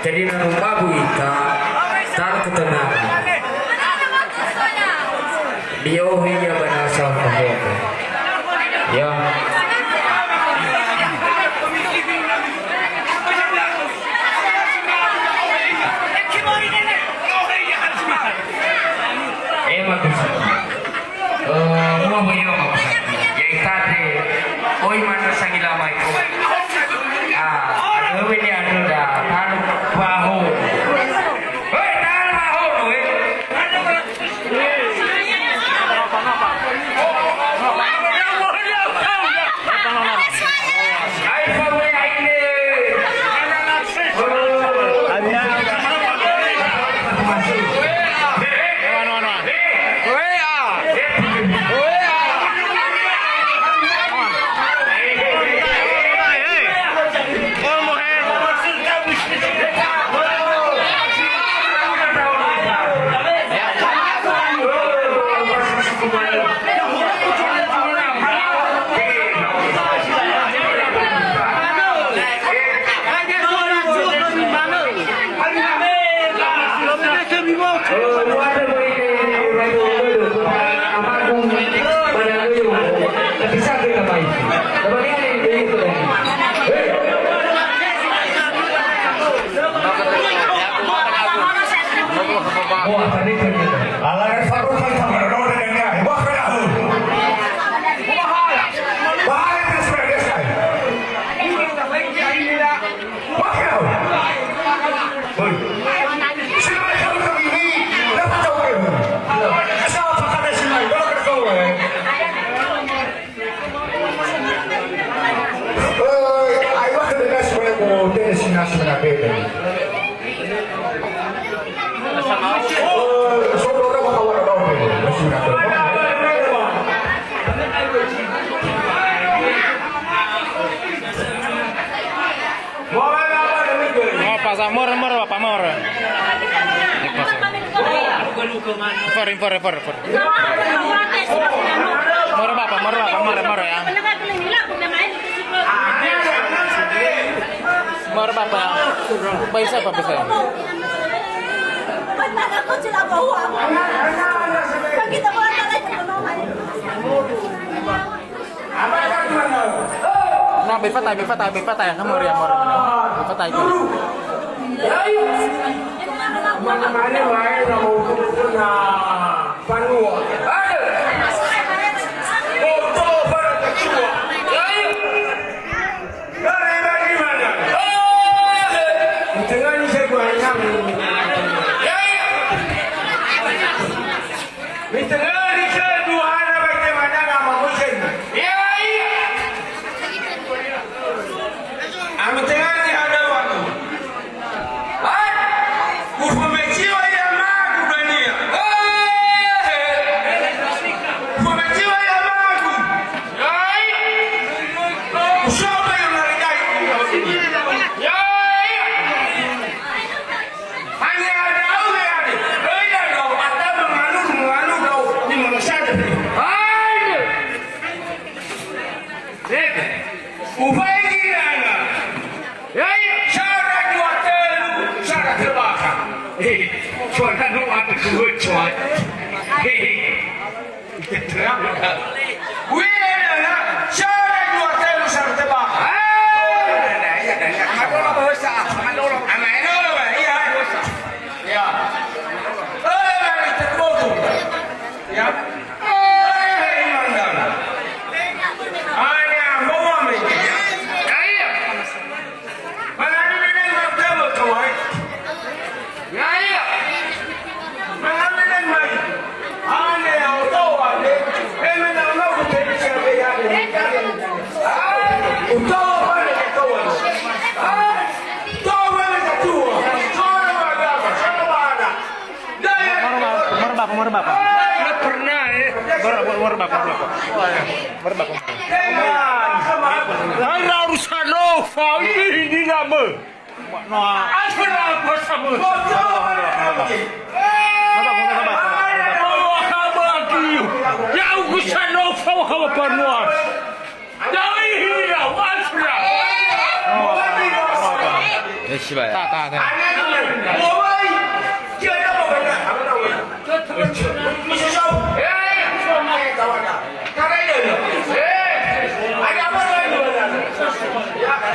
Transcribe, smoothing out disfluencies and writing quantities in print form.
Jadi nang babu ita tar ketenangan. Diohinya banasa kehoke. Ya. Magusa. Mau bayo magusa. Ya itade. Oi mana sangilama itu. Aduh ini anu dah. Taruh bahu. Hei, taruh bahu tu. Impor. Moro ya. Moro Bapak. Bisa apa bisa? Nah, bepatay, kamu ya moro. Bepatay itu. Mana wae na mau na panua. Foto para kecua. Dari mana? Jangan saya banyak. Mitengari saya dua anak bagaimana nama musim. Mitengari ada waktu. 嘿，说他弄完这个穿，嘿嘿，这样的。为了呢，下来就在路上对吧？哎，来呀，买多了不是啊？买多了，买多了呗，呀，哎，这包子，呀，哎，妈的，哎呀，我忘了，哎呀，本来你那个这么可爱。哎呀，那俺们那边，俺那要走啊的，俺们那老子这些别家的，我走回来就走啊，走回来就走啊，走了吧的，走了吧的，Merbak. Nggak pernah ya. Merbak. Ada urusan Nova ini nama. Apa sama? Ya urusan Nova kamu penuh. Dari ini lah, wasra. 야, 씨발. 따. 我们接着我们的，